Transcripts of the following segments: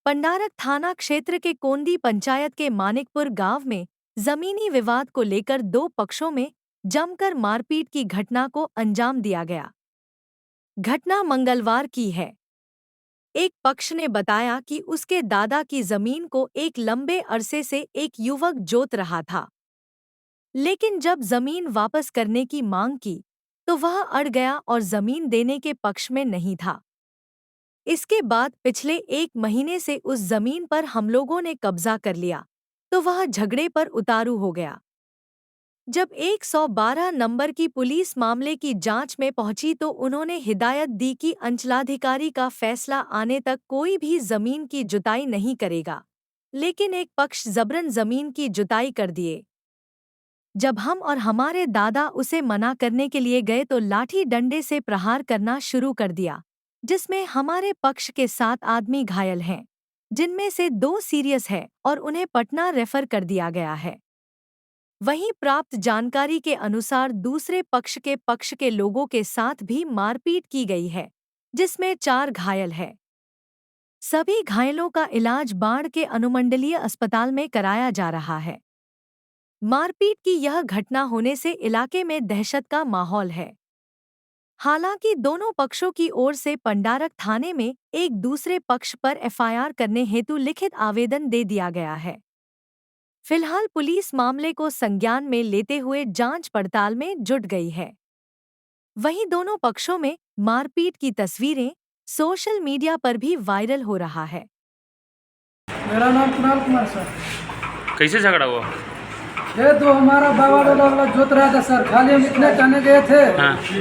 पंडारक थाना क्षेत्र के कोंदी पंचायत के मानिकपुर गांव में जमीनी विवाद को लेकर दो पक्षों में जमकर मारपीट की घटना को अंजाम दिया गया। घटना मंगलवार की है। एक पक्ष ने बताया कि उसके दादा की जमीन को एक लंबे अरसे से एक युवक जोत रहा था, लेकिन जब जमीन वापस करने की मांग की तो वह अड़ गया और जमीन देने के पक्ष में नहीं था। इसके बाद पिछले एक महीने से उस जमीन पर हम लोगों ने कब्जा कर लिया तो वह झगड़े पर उतारू हो गया। जब 112 नंबर की पुलिस मामले की जांच में पहुंची तो उन्होंने हिदायत दी कि अंचलाधिकारी का फैसला आने तक कोई भी जमीन की जुताई नहीं करेगा, लेकिन एक पक्ष जबरन जमीन की जुताई कर दिए। जब हम और हमारे दादा उसे मना करने के लिए गए तो लाठी डंडे से प्रहार करना शुरू कर दिया, जिसमें हमारे पक्ष के 7 आदमी घायल हैं, जिनमें से 2 सीरियस है और उन्हें पटना रेफर कर दिया गया है। वहीं प्राप्त जानकारी के अनुसार दूसरे पक्ष के लोगों के साथ भी मारपीट की गई है, जिसमें 4 घायल है। सभी घायलों का इलाज बाढ़ के अनुमंडलीय अस्पताल में कराया जा रहा है। मारपीट की यह घटना होने से इलाके में दहशत का माहौल है। हालांकि दोनों पक्षों की ओर से पंडारक थाने में एक दूसरे पक्ष पर एफआईआर करने हेतु लिखित आवेदन दे दिया गया है। फिलहाल पुलिस मामले को संज्ञान में लेते हुए जांच पड़ताल में जुट गई है। वहीं दोनों पक्षों में मारपीट की तस्वीरें सोशल मीडिया पर भी वायरल हो रहा है। मेरा नाम कुणाल कुमार सर। कैसे झगड़ा हुआ? ये तो हमारा बाबा वाला जोत रहा था सर, खाली हम इतने कहने गए थे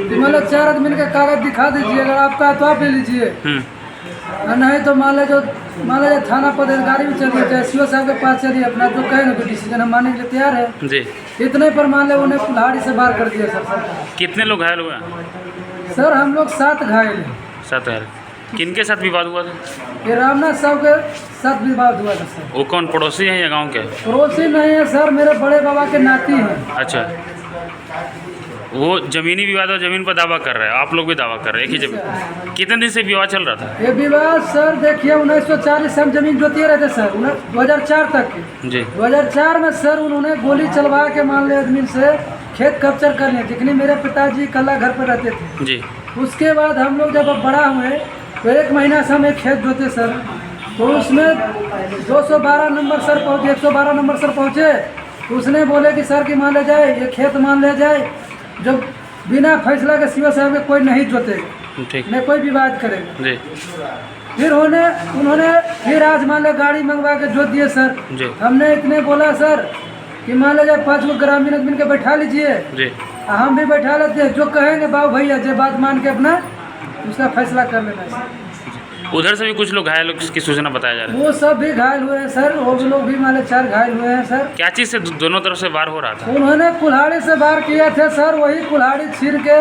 कि मतलब 4 आदमी का कागज दिखा दीजिए, अगर आपका तो आप ले लीजिए, नहीं तो मान लीजिए थाना पदाधिकारी भी चलिए, चाहे सीओ साहब के पास चलिए, अपना जो कहेंगे तो डिसीजन हम मानने के लिए तैयार है जी। इतने पर मान लिया उन्हें कुल्हाड़ी से बाहर कर दिया सर। कितने लोग घायल हुए? सर हम लोग 7 घायल हैं। 7 घायल। किनके साथ विवाद हुआ था? ये रामनाथ साहब के साथ विवाद हुआ था सर। वो कौन, पड़ोसी हैं या गांव के? पड़ोसी नहीं है सर, मेरे बड़े बाबा के नाती हैं। अच्छा, वो जमीनी विवाद और जमीन पर दावा कर रहे हैं, आप लोग भी दावा कर रहे हैं एक ही जमीन। कितने दिन से विवाद चल रहा था? ये विवाद सर देखिए 1940 से हम जमीन जोतिए रहते सर, 2004 तक जी। 2004 में सर उन्होंने गोली चलवा के मान लिया आदमी से खेत कैप्चर कर लिए, जितने मेरे पिताजी कल्ला घर पर रहते थे जी। उसके बाद हम लोग जब बड़ा हुए तो 1 महीना से हम एक खेत जोते सर, तो उसमें 212 नंबर सर पहुँचे, 112 नंबर सर पहुँचे तो उसने बोले कि सर की मान ले जाए, ये खेत मान ले जाए, जब बिना फैसला के सीओ साहब के कोई नहीं जोतेगा, नहीं कोई विवाद करेगा जी। फिर उन्होंने फिर आज मान लो गाड़ी मंगवा के जोत दिए सर जी। हमने इतने बोला सर कि मान लीजिए 5 गो ग्रामीण आदमी के बैठा लीजिए जी। हम भी बैठा लेते हैं, जो कहेंगे बाबू भैया जो बात मान के अपना उसका फैसला कर लेना है। उधर से भी कुछ लोग घायल की सूचना बताया जा रहा है? वो सब भी घायल हुए हैं सर, वो भी लोग भी मान 4 घायल हुए हैं सर। क्या चीज़ से दोनों तरफ से वार हो रहा था? उन्होंने कुल्हाड़ी से वार किए थे सर, वही कुल्हाड़ी छीन के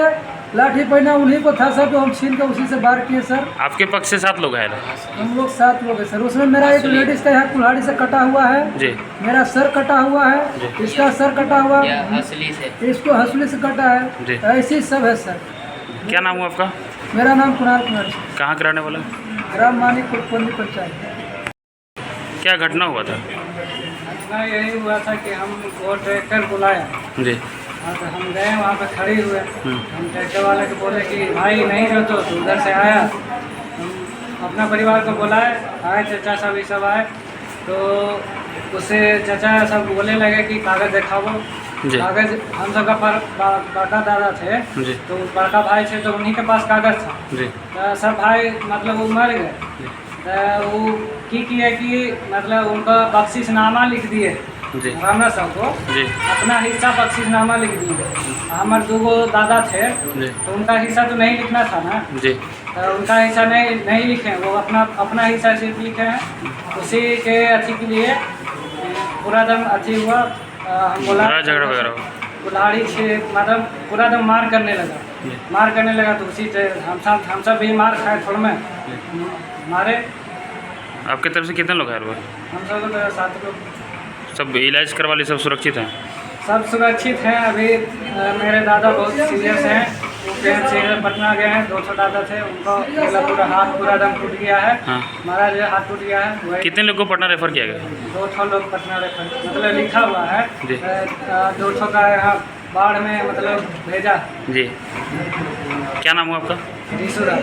लाठी पहना उन्हीं को था सर, तो हम छीन के उसी से वार किए सर। आपके पक्ष से 7 लोग घायल हैं? हम लोग 7 लोग हैं सर, उसमें मेरा एक लेडीज का यहाँ कुल्हाड़ी से कटा हुआ है जी। मेरा सर कटा हुआ है, इसका सर कटा हुआ है, इसको हंसुली से कटा है, ऐसी सब है सर। क्या नाम हुआ आपका? मेरा नाम कुणाल कुमार। कहाँ के रहने वाला? ग्राम मानिकपुर कोंदी पंचायत। क्या घटना हुआ था? घटना यही हुआ था कि हम वो ट्रैक्टर बुलाया जी। तो हम गए वहाँ पे खड़े हुए, हम ट्रैक्टर वाले को बोले कि भाई नहीं जो तो उधर से आया, हम अपना परिवार को बुलाए, आए चाचा सब ये सब आए, तो उससे चाचा सब बोलने लगे कि कागज़ दिखाओ। कागज़ हम सब का बड़का दादा थे तो बड़का भाई थे तो उन्हीं के पास कागज़ था जी। तो सब भाई मतलब वो मर गए, तो वो की किए कि मतलब उनका बख्शिशनामा लिख दिए रामनाथ साहब को, अपना हिस्सा बख्शिशनामा लिख दिए। हमारे 2 दादा थे तो उनका हिस्सा तो नहीं लिखना था ना जी, तो उनका हिस्सा नहीं लिखे, वो अपना हिस्सा सिर्फ लिखे हैं। उसी के अथी के लिए पूरा दम अथी हुआ, हम बोला झगड़ा वगैरह, कुल्हाड़ी से मतलब पूरा दम मार करने लगा तो उसी से हम सब भी मार खाए, थोड़ा में मारे। आपके तरफ से कितने लोग घायल हुए? हम सब तो 7 लोग। सब इलाज करवा लिए, सब सुरक्षित हैं? सब सुरक्षित हैं। अभी मेरे दादा बहुत सीरियस हैं, वो पेन से पटना गए हैं, 200 दादा थे, उनको मतलब पूरा हाथ पूरा दम टूट गया है। हाँ। हमारा जो हाथ टूट गया है वही कितने लोग को पटना रेफर किया गया? 200 लोग पटना रेफर मतलब लिखा हुआ है जी। 200 का यहाँ बाढ़ में मतलब भेजा। जी, क्या नाम हुआ आपका? ऋषुरा।